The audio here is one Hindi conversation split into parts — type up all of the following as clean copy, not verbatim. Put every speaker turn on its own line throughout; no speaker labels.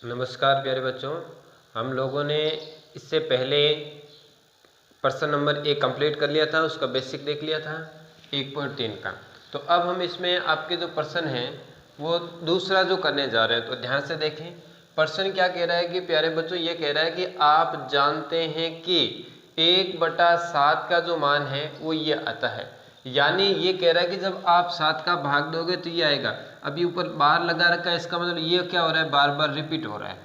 नमस्कार प्यारे बच्चों, हम लोगों ने इससे पहले प्रश्न नंबर 1 कंप्लीट कर लिया था, उसका बेसिक देख लिया था 1.3 का। तो अब हम इसमें आपके जो प्रश्न हैं वो दूसरा जो करने जा रहे हैं, तो ध्यान से देखें। प्रश्न क्या कह रहा है कि प्यारे बच्चों ये कह रहा है कि आप जानते हैं कि 1/7 का जो मान है वो ये आता है। यानी ये कह रहा है कि जब आप 7 का भाग दोगे तो ये आएगा। अभी ऊपर बार लगा रखा है, इसका मतलब ये क्या हो रहा है, बार बार रिपीट हो रहा है।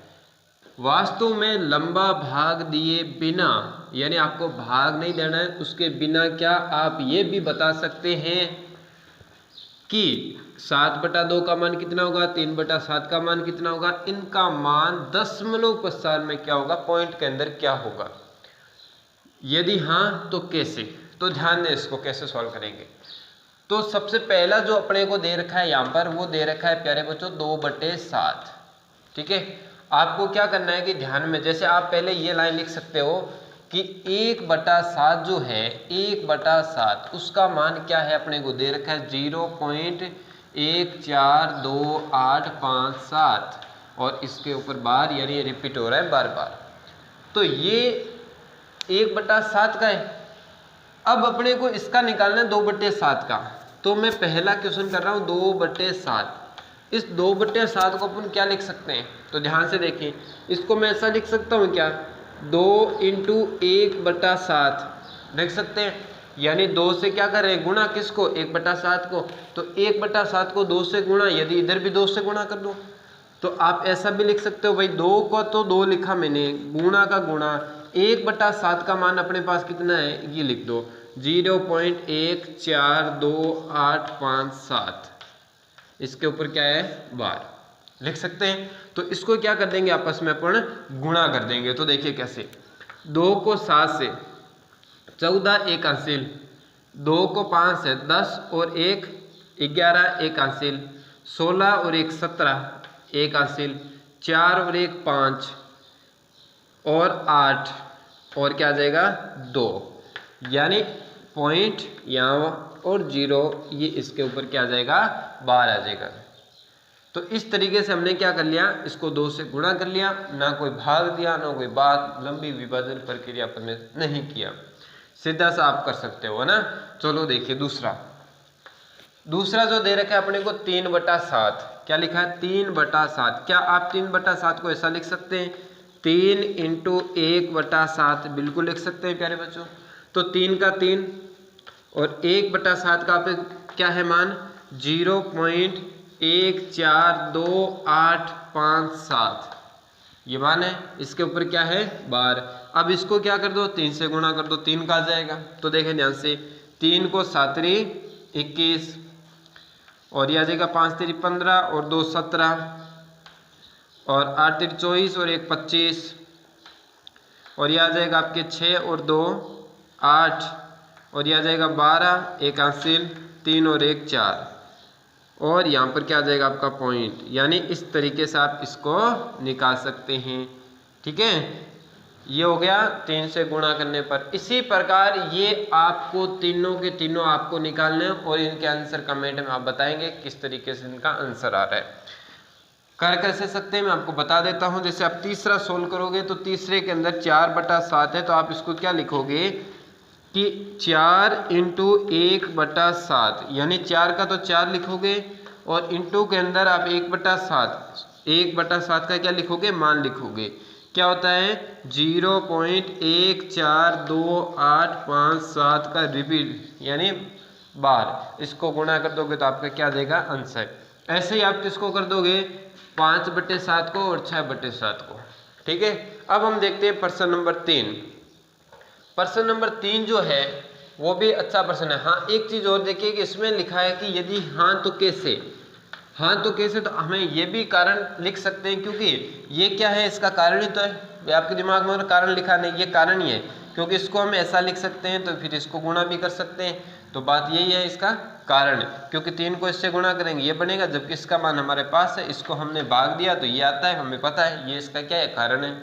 वास्तव में लंबा भाग दिए बिना, यानी आपको भाग नहीं देना है, उसके बिना क्या आप ये भी बता सकते हैं कि 7/2 का मान कितना होगा, 3/7 का मान कितना होगा, इनका मान दशमलव पश्चात में क्या होगा, पॉइंट के अंदर क्या होगा। यदि हाँ तो कैसे, तो ध्यान दें इसको कैसे सॉल्व करेंगे। तो सबसे पहला जो अपने को दे रखा है यहाँ पर, वो दे रखा है प्यारे बच्चों 2/7। ठीक है, आपको क्या करना है कि ध्यान में, जैसे आप पहले ये लाइन लिख सकते हो कि 1/7 जो है, 1/7 उसका मान क्या है, अपने को दे रखा है 0.142857 और इसके ऊपर बार, यानी ये रिपीट हो रहा है बार बार। तो ये 1/7 का है। अब अपने को इसका निकालना है 2/7 का। तो मैं पहला क्वेश्चन कर रहा हूँ 2/7। इस 2/7 को अपन क्या लिख सकते हैं, तो ध्यान से देखिए। इसको मैं ऐसा लिख सकता हूँ क्या, 2 × 1/7 लिख सकते हैं। यानी 2 से क्या कर रहे हैं, गुणा किसको, 1/7 को। तो 1/7 को 2 से गुणा, यदि इधर भी 2 से गुणा कर दो तो आप ऐसा भी लिख सकते हो भाई, 2 को तो 2 लिखा मैंने, गुणा का गुणा, 1/7 का मान अपने पास कितना है, ये लिख दो 0.142857। इसके ऊपर क्या है, बार लिख सकते हैं। तो इसको क्या कर देंगे, आपस में अपन गुणा कर देंगे। तो देखिए कैसे, 2 को 7 से 14 एक अंशिल, 2 को 5 से 10 और 1 11 एक अंशिल, 16 और 1 17 एक अंशिल, 4 और 1 5 और 8 और क्या आ जाएगा 2, यानी पॉइंट यहाँ और 0, ये इसके ऊपर क्या आ जाएगा, बार आ जाएगा। तो इस तरीके से हमने क्या कर लिया, इसको 2 से गुणा कर लिया, ना कोई भाग दिया, ना कोई बात लंबी विभाजन प्रक्रिया अपन ने नहीं किया, सीधा सा आप कर सकते हो ना। चलो देखिए दूसरा जो दे रखा है अपने को 3/7, क्या लिखा है 3/7। क्या आप 3/7 को ऐसा लिख सकते हैं, 3 × 1/7 बिल्कुल लिख सकते हैं प्यारे बच्चों। तो 3 का 3 और 1/7 का पे क्या है मान, 0.142857 ये मान है। इसके ऊपर क्या है, बार। अब इसको क्या कर दो, 3 से गुणा कर दो, 3 का आ जाएगा। तो देखें ध्यान से, 3 को 7 × 21 और ये आ जाएगा 5 × 15 और 2 17 और 8 × 24 और 1 25 और ये आ जाएगा आपके 6 और 2 8 और ये आ जाएगा 12 एक अंशिल, 3 और 1 4 और यहाँ पर क्या आ जाएगा आपका पॉइंट। यानी इस तरीके से आप इसको निकाल सकते हैं। ठीक है, ये हो गया 3 से गुणा करने पर। इसी प्रकार ये आपको तीनों के तीनों आपको निकालने हैं और इनके आंसर कमेंट में आप बताएंगे किस तरीके से इनका आंसर आ रहा है। कर कैसे सकते हैं मैं आपको बता देता हूँ। जैसे आप तीसरा सोल्व करोगे तो तीसरे के अंदर 4/7 है, तो आप इसको क्या लिखोगे कि 4 × 1/7, यानी 4 का तो 4 लिखोगे और इंटू के अंदर आप 1/7 का क्या लिखोगे, मान लिखोगे। क्या होता है 0.142857 का रिपीट, यानी बार। इसको गुणा कर दोगे तो आपका क्या देगा, आंसर। ऐसे ही आप किसको कर दोगे, 5/7 को और 6/7 को। ठीक है, अब हम देखते हैं प्रश्न नंबर 3। प्रश्न नंबर 3 जो है वो भी अच्छा प्रश्न है। हाँ, एक चीज और देखिए कि इसमें लिखा है कि यदि हाँ तो कैसे, हाँ तो कैसे, तो हमें ये भी कारण लिख सकते हैं, क्योंकि ये क्या है, इसका कारण ही तो है। आपके दिमाग में कारण लिखा नहीं, ये कारण ही है, क्योंकि इसको हम ऐसा लिख सकते हैं तो फिर इसको गुणा भी कर सकते हैं। तो बात यही है, इसका कारण, क्योंकि 3 को इससे गुणा करेंगे ये बनेगा, जबकि इसका मान हमारे पास है, इसको हमने भाग दिया तो ये आता है, हमें पता है ये इसका क्या है, कारण है।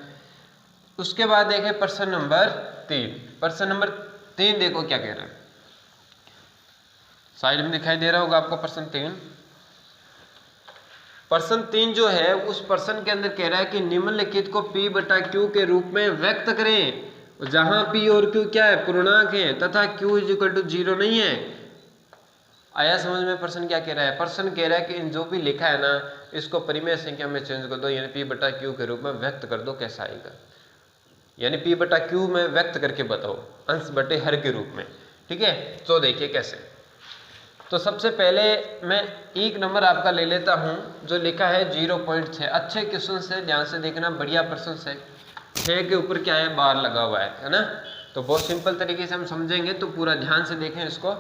उसके बाद देखें प्रश्न नंबर 3। प्रश्न नंबर 3 देखो क्या कह रहा है, साइड में दिखाई दे रहा होगा आपको प्रश्न 3। प्रश्न 3 जो है उस प्रश्न के अंदर कह रहा है कि निम्नलिखित को P बटा Q के रूप में व्यक्त करें, जहां P और Q क्या है, पूर्णांक है तथा Q = 0 नहीं है। आया समझ में प्रश्न क्या कह रहा है? प्रश्न कह रहा है कि इन जो भी लिखा है ना इसको परिमेय संख्या में चेंज कर दो, यानी P बटा Q के रूप में व्यक्त कर दो। कैसा आएगा, यानी P बटा Q में व्यक्त करके बताओ, अंश बटे हर के रूप में। ठीक है, तो देखिए कैसे। तो सबसे पहले मैं एक नंबर आपका ले लेता हूं जो लिखा है 0.6। अच्छे क्वेश्चन से ध्यान से देखना, बढ़िया प्रश्न से। 6 के ऊपर क्या है, बार लगा हुआ है ना। तो बहुत सिंपल तरीके से हम समझेंगे, तो पूरा ध्यान से देखें इसको।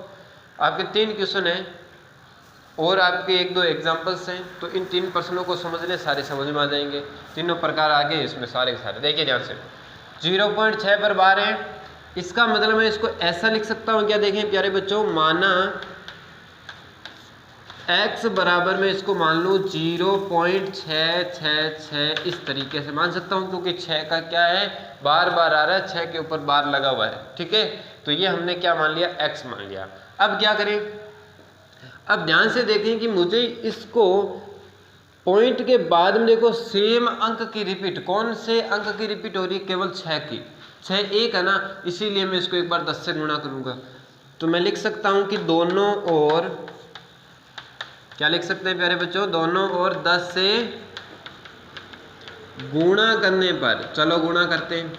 आपके 3 क्वेश्चन हैं और आपके 1-2 एग्जाम्पल्स हैं, तो इन 3 प्रश्नों को समझ ले, सारे समझ में आ जाएंगे। तीनों प्रकार आगे इसमें सारे के सारे देखिए ध्यान से। 0.6 पर बार है, इसका मतलब मैं इसको ऐसा लिख सकता हूँ क्या, देखें प्यारे बच्चों, माना x बराबर में इसको मान लूँ 0.666, इस तरीके से मान सकता हूँ, क्योंकि 6 का क्या है, बार बार आ रहा है, 6 के ऊपर बार लगा हुआ है। ठीक है, तो ये हमने क्या मान लिया, x मान लिया। अब क्या करें, अब ध्यान से देखें कि मुझे इसको पॉइंट के बाद में देखो सेम अंक की रिपीट, कौन से अंक की रिपीट हो रही है, केवल 6 की। 6 1 है ना, इसीलिए मैं इसको एक बार 10 से गुणा करूंगा। तो मैं लिख सकता हूं कि दोनों ओर, क्या लिख सकते हैं प्यारे बच्चों, दोनों ओर 10 से गुणा करने पर, चलो गुणा करते हैं।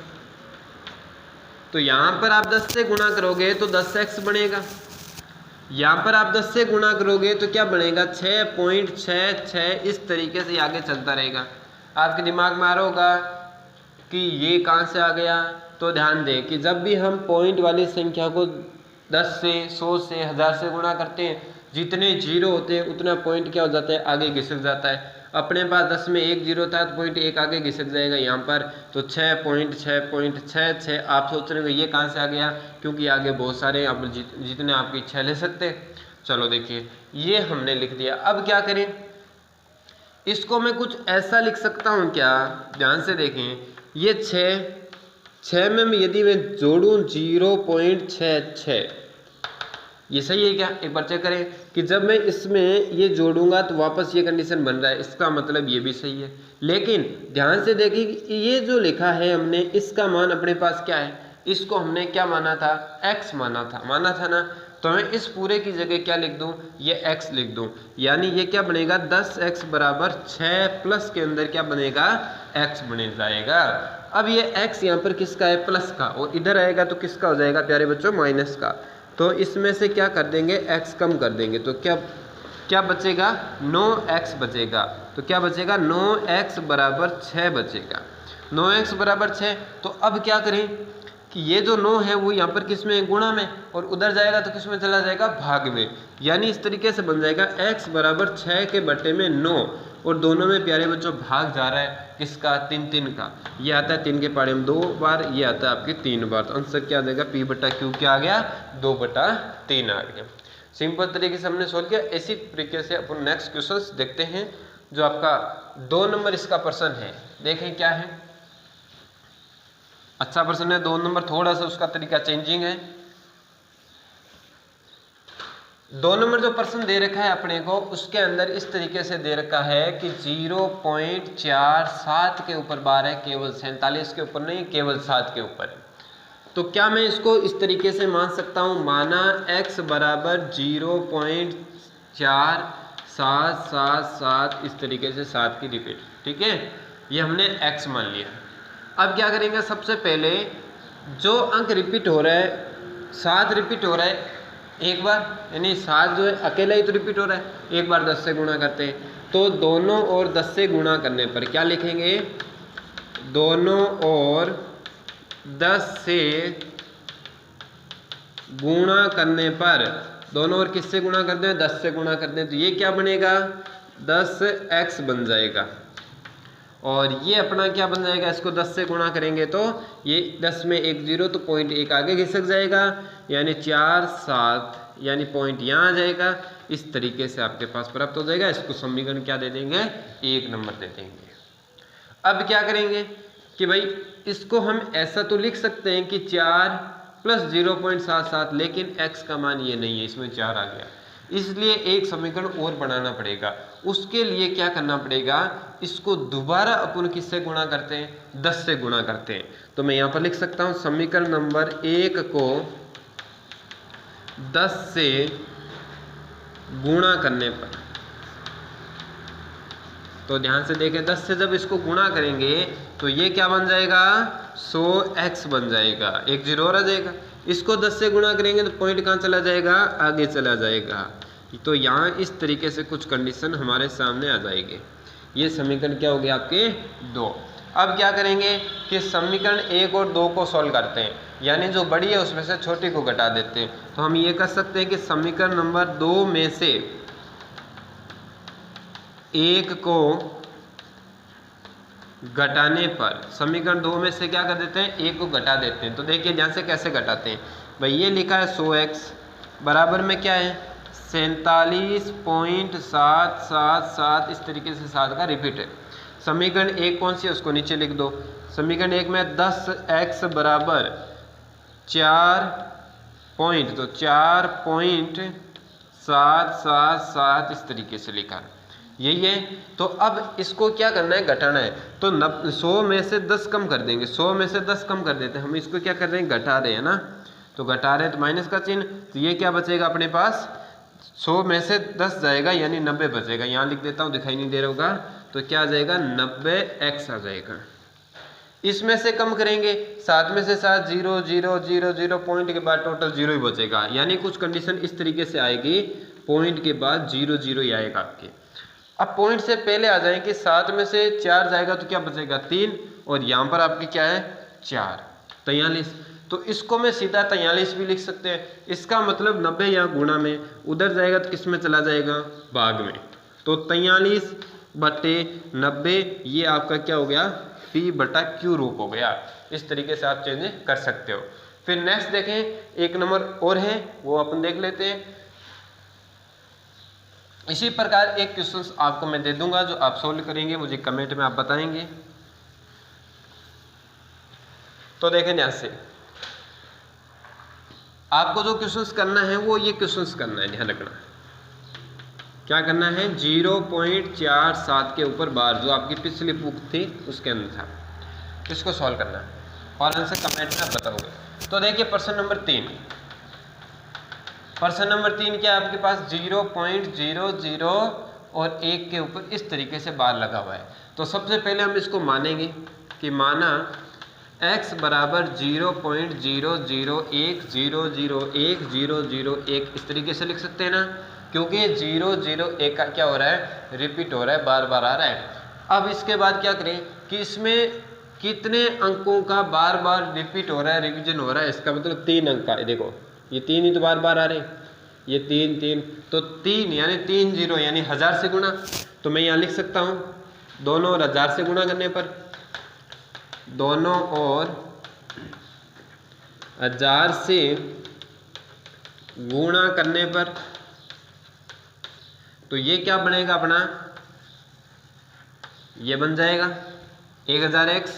तो यहां पर आप 10 से गुणा करोगे तो 10x बनेगा, यहां पर आप 10 से गुणा करोगे तो क्या बनेगा, 6.66। इस तरीके से आगे चलता रहेगा। आपके दिमाग में आ रहा होगा कि ये कहां से आ गया। तो ध्यान दें कि जब भी हम पॉइंट वाली संख्या को 10 से, 100 से, 1000 से गुणा करते हैं, जितने जीरो होते हैं उतना पॉइंट क्या हो जाता है, आगे घिसक जाता है। अपने पास 10 में 1 जीरो था तो पॉइंट 1 आगे घिसक जाएगा यहाँ पर। तो 6.666 आप सोच रहे हो ये कहाँ से आ गया, क्योंकि आगे बहुत सारे आप जितने आपकी इच्छा ले सकते। चलो देखिए ये हमने लिख दिया। अब क्या करें, इसको मैं कुछ ऐसा लिख सकता हूँ क्या, ध्यान से देखें, ये 6 में यदि मैं जोड़ूँ 0.66, ये सही है क्या, एक बार चेक करें कि जब मैं इसमें ये जोड़ूंगा तो वापस ये कंडीशन बन रहा है, इसका मतलब ये भी सही है। लेकिन ध्यान से देखिए कि ये जो लिखा है हमने, इसका मान अपने पास क्या है, इसको हमने क्या माना था, x माना था ना। तो मैं इस पूरे की जगह क्या लिख दूं, ये x लिख दूं, यानी ये क्या बनेगा, 10x बराबर 6 प्लस के अंदर क्या बनेगा, x बने जाएगा। अब ये x यहाँ पर किसका है, प्लस का, और इधर आएगा तो किसका हो जाएगा प्यारे बच्चों, माइनस का। तो इसमें से क्या कर देंगे, x कम कर देंगे, तो क्या बचेगा, 9x बचेगा। तो क्या बचेगा, 9x बराबर 6 बचेगा, 9x बराबर 6। तो अब क्या करें कि ये जो 9 है वो यहाँ पर किस में, गुणा में, और उधर जाएगा तो किस में चला जाएगा, भाग में। यानी इस तरीके से बन जाएगा x बराबर 6 के बटे में 9, और दोनों में प्यारे बच्चों भाग जा रहा है किसका, 3 का। ये आता है 3 के पाड़े में 2 बार, ये आता है आपके 3 बार। तो आंसर क्या आ जाएगा, P बटा Q क्या आ गया, 2/3 आ गया। सिंपल तरीके से हमने सोल्व किया। इसी तरीके से अपन नेक्स्ट क्वेश्चन देखते हैं, जो आपका 2 नंबर इसका प्रश्न है। देखें क्या है, अच्छा प्रश्न है 2 नंबर, थोड़ा सा उसका तरीका चेंजिंग है। 2 नंबर जो प्रश्न दे रखा है अपने को, उसके अंदर इस तरीके से दे रखा है कि 0.47 के ऊपर बार है, केवल 47 के ऊपर नहीं, केवल 7 के ऊपर। तो क्या मैं इसको इस तरीके से मान सकता हूं, माना x बराबर 0.4777, इस तरीके से 7 की रिपीट। ठीक है, ये हमने x मान लिया। अब क्या करेंगे, सबसे पहले जो अंक रिपीट हो रहा है, 7 रिपीट हो रहा है एक बार, यानी 7 जो है अकेला ही तो रिपीट हो रहा है, एक बार 10 से गुणा करते हैं। तो दोनों ओर 10 से गुणा करने पर क्या लिखेंगे, दोनों ओर 10 से गुणा करने पर, दोनों ओर किससे गुणा करते हैं, 10 से गुणा करते हैं, तो ये क्या बनेगा, 10x बन जाएगा। और ये अपना क्या बन जाएगा, इसको 10 से गुणा करेंगे तो ये 10 में 1 0, तो पॉइंट 1 आगे घिसक जाएगा, यानी 4 7, यानी पॉइंट यहाँ आ जाएगा। इस तरीके से आपके पास प्राप्त हो जाएगा। इसको समीकरण क्या दे देंगे, 1 नंबर दे देंगे। अब क्या करेंगे कि भाई इसको हम ऐसा तो लिख सकते हैं कि 4 + 0.77, लेकिन x का मान ये नहीं है, इसमें 4 आ गया। इसलिए एक समीकरण और बनाना पड़ेगा। उसके लिए क्या करना पड़ेगा, इसको दोबारा अपन किससे गुणा करते हैं, 10 से गुणा करते हैं। तो मैं यहाँ पर लिख सकता हूँ समीकरण नंबर 1 को 10 से गुणा करने पर, तो ध्यान से देखें 10 से जब इसको गुणा करेंगे तो ये क्या बन जाएगा, 100x बन जाएगा, एक जीरो और आ जाएगा। इसको 10 से गुणा करेंगे तो पॉइंट कहाँ चला जाएगा, आगे चला जाएगा। तो यहाँ इस तरीके से कुछ कंडीशन हमारे सामने आ जाएगी। ये समीकरण क्या हो गया आपके 2। अब क्या करेंगे कि समीकरण 1 और 2 को सॉल्व करते हैं, यानी जो बड़ी है उसमें से छोटी को घटा देते हैं। तो हम ये कर सकते हैं कि समीकरण नंबर 2 में से 1 को घटाने पर, समीकरण 2 में से क्या कर देते हैं, 1 को घटा देते हैं। तो देखिए ध्यान से कैसे घटाते हैं भाई, ये लिखा है 100x बराबर में क्या है 47.777, इस तरीके से 7 का रिपीट है। समीकरण 1 कौन सी है उसको नीचे लिख दो। समीकरण 1 में 10x बराबर 4 पॉइंट, तो 4.777 इस तरीके से लिखा, यही है। तो अब इसको क्या करना है, घटाना है। तो 100 में से 10 कम कर देंगे, 100 में से 10 कम कर देते हैं। हम इसको क्या कर रहे हैं, घटा रहे हैं ना, तो घटा रहे हैं तो माइनस का चिन्ह, तो ये क्या बचेगा अपने पास, 100 में से 10 जाएगा यानी 90 बचेगा। यहाँ लिख देता हूँ, दिखाई नहीं दे रहा होगा, तो क्या आ जाएगा 90x आ जाएगा। इसमें से कम करेंगे, 7 में से 7 0 0 0 0, पॉइंट के बाद टोटल 0 ही बचेगा। यानी कुछ कंडीशन इस तरीके से आएगी, पॉइंट के बाद 0 0 ही आएगा आपके। अब पॉइंट से पहले आ जाए कि 7 में से 4 जाएगा तो क्या बचेगा 3, और यहाँ पर आपकी क्या है 4, 43। तो इसको मैं सीधा 43 भी लिख सकते हैं। इसका मतलब 90 यहाँ गुणा में, उधर जाएगा तो किस में चला जाएगा, भाग में। तो 43/90 ये आपका क्या हो गया, P/Q रूप हो गया। इस तरीके से आप चेंज कर सकते हो। फिर नेक्स्ट देखें, एक नंबर और है वो अपन देख लेते हैं। इसी प्रकार एक क्वेश्चन आपको मैं दे दूंगा जो आप सोल्व करेंगे, मुझे कमेंट में आप बताएंगे। तो देखें ध्यान से, आपको जो क्वेश्चंस करना है वो ये क्वेश्चंस करना है, ध्यान रखना। क्या करना है, 0.47 के ऊपर बार, जो आपकी पिछली बुक थी उसके अंदर था, इसको सॉल्व करना है और आंसर कमेंट में आप बताओगे। तो देखिए प्रश्न नंबर 3, प्रश्न नंबर 3 क्या है आपके पास, 0.00 और 1 के ऊपर इस तरीके से बार लगा हुआ है। तो सबसे पहले हम इसको मानेंगे कि माना x बराबर 0.001001 इस तरीके से लिख सकते हैं ना, क्योंकि 001 का क्या हो रहा है, रिपीट हो रहा है, बार बार आ रहा है। अब इसके बाद क्या करें कि इसमें कितने अंकों का बार बार रिपीट हो रहा है, रिवीजन हो रहा है, इसका मतलब 3 अंक का है। देखो ये 3 ही तो बार बार आ रहे हैं, ये 3 3, तो 3 यानी 3 0 यानी 1000 से गुणा। तो मैं यहाँ लिख सकता हूँ दोनों और 1000 से गुणा करने पर, दोनों और 1000 से गुणा करने पर, तो ये क्या बनेगा अपना, ये बन जाएगा 1000x,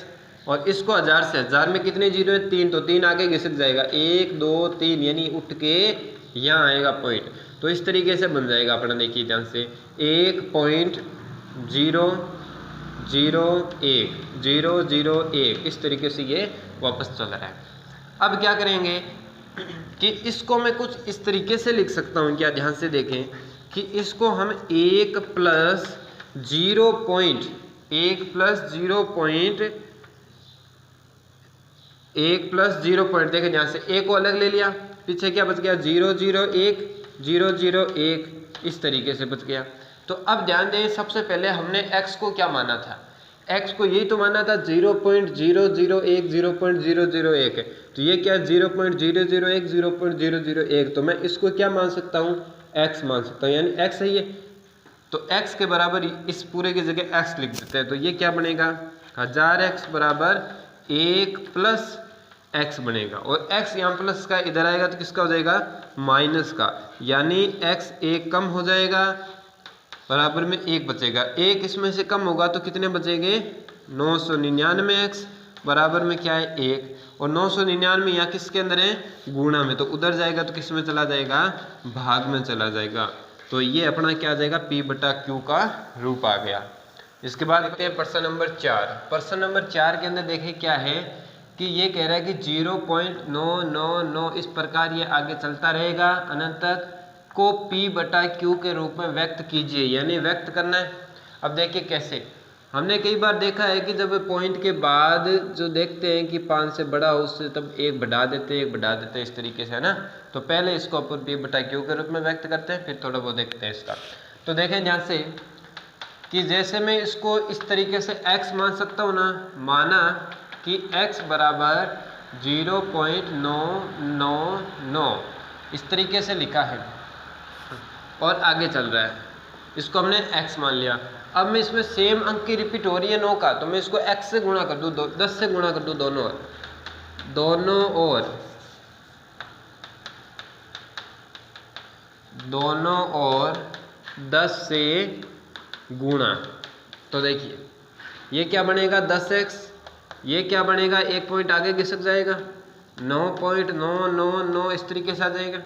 और इसको 1000 से, 1000 में कितने जीरो है 3, तो 3 आगे घिसक जाएगा, 1 2 3 यानी उठ के यहाँ आएगा पॉइंट। तो इस तरीके से बन जाएगा अपना, देखिए ध्यान से 1.001 इस तरीके से ये वापस चल रहा है। अब क्या करेंगे कि इसको मैं कुछ इस तरीके से लिख सकता हूँ, क्या ध्यान से देखें कि इसको हम 1 + 0.1 देखें ध्यान से, 1 को अलग ले लिया, पीछे क्या बच गया 001 इस तरीके से बच गया। तो अब ध्यान दें, सबसे पहले हमने x को क्या माना था, x को यही तो माना था 0.001 तो ये क्या 0.001 तो मैं इसको क्या मान सकता हूँ, x मान सकता हूँ, यानी x है ये। तो x के बराबर इस पूरे की जगह x लिख देते हैं, तो ये क्या बनेगा 1000x बराबर 1 + x बनेगा, और x यहाँ प्लस का इधर आएगा तो किसका हो जाएगा, माइनस का, यानी x 1 कम हो जाएगा, बराबर में 1 बचेगा। 1 इसमें से कम होगा तो कितने बचेंगे 999x, बराबर में क्या है 1, और 999 यहाँ किसके अंदर है, गुणा में, तो उधर जाएगा तो किस में चला जाएगा, भाग में चला जाएगा। तो ये अपना क्या आ जाएगा, P बटा Q का रूप आ गया। इसके बाद देखते हैं प्रश्न नंबर 4। प्रश्न नंबर 4 के अंदर देखें क्या है कि ये कह रहा है कि 0.999 इस प्रकार ये आगे चलता रहेगा अनंत तक, को P बटा Q के रूप में व्यक्त कीजिए, यानी व्यक्त करना है। अब देखिए कैसे, हमने कई बार देखा है कि जब पॉइंट के बाद जो देखते हैं कि 5 से बड़ा हो उससे तब 1 बढ़ा देते हैं, 1 बढ़ा देते हैं, इस तरीके से, है ना। तो पहले इसको अपन P बटा Q के रूप में व्यक्त करते हैं, फिर थोड़ा बहुत देखते हैं इसका। तो देखें ध्यान से कि जैसे मैं इसको इस तरीके से x मान सकता हूँ ना, माना कि x बराबर 0.999 इस तरीके से लिखा है और आगे चल रहा है, इसको हमने x मान लिया। अब मैं इसमें सेम अंक की रिपीट हो रही है 9 का, तो मैं इसको x से गुणा कर दूँ, 10 से गुणा कर दूँ, दोनों ओर 10 से गुणा। तो देखिए ये क्या बनेगा 10x, ये क्या बनेगा, एक पॉइंट आगे खिसक जाएगा 9.999 इस तरीके से आ जाएगा।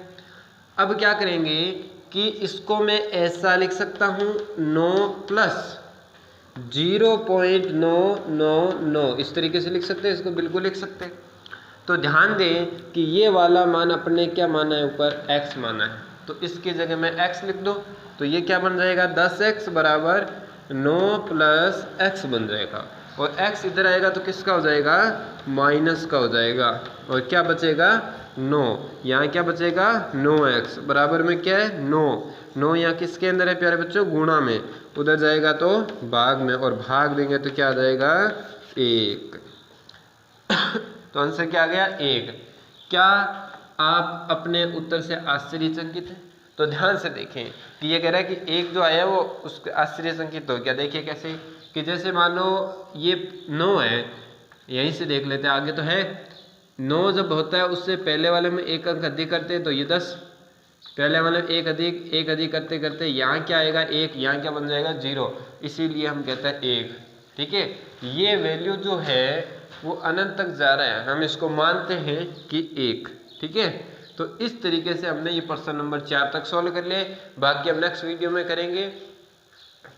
अब क्या करेंगे कि इसको मैं ऐसा लिख सकता हूँ 9 प्लस 0.999 इस तरीके से लिख सकते हैं, इसको बिल्कुल लिख सकते हैं। तो ध्यान दें कि ये वाला मान अपने क्या माना है, ऊपर x माना है, तो इसकी जगह मैं x लिख दो, तो ये क्या बन जाएगा 10x बराबर 9 प्लस x बन जाएगा, और x इधर आएगा तो किसका हो जाएगा, माइनस का हो जाएगा, और क्या बचेगा 9, यहाँ क्या बचेगा 9x बराबर में क्या है 9 यहाँ किसके अंदर है प्यारे बच्चों, गुणा में, उधर जाएगा तो भाग में, और भाग देंगे तो क्या आ जाएगा 1। तो आंसर क्या आ गया 1। क्या आप अपने उत्तर से आश्चर्यचकित हैं? तो ध्यान से देखें कि ये कह रहा है कि 1 जो आया वो उसके आश्चर्यचकित हो गया। देखिए कैसे, कि जैसे मान लो ये 9 है, यहीं से देख लेते हैं, आगे तो है 9 जब होता है उससे पहले वाले में 1 अंक अधिक करते हैं तो ये 10, पहले वाले में 1 अधिक करते करते यहाँ क्या आएगा 1, यहाँ क्या बन जाएगा 0, इसीलिए हम कहते हैं 1। ठीक है, ये वैल्यू जो है वो अनंत तक जा रहा है, हम इसको मानते हैं कि 1। ठीक है, तो इस तरीके से हमने ये प्रश्न नंबर 4 तक सॉल्व कर लिए, बाकी हम नेक्स्ट वीडियो में करेंगे।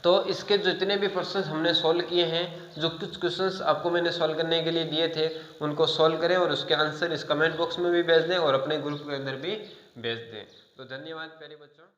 तो इसके जितने भी प्रश्न हमने सॉल्व किए हैं, जो कुछ क्वेश्चंस आपको मैंने सॉल्व करने के लिए दिए थे उनको सॉल्व करें और उसके आंसर इस कमेंट बॉक्स में भी भेज दें और अपने ग्रुप के अंदर भी भेज दें। तो धन्यवाद प्यारे बच्चों।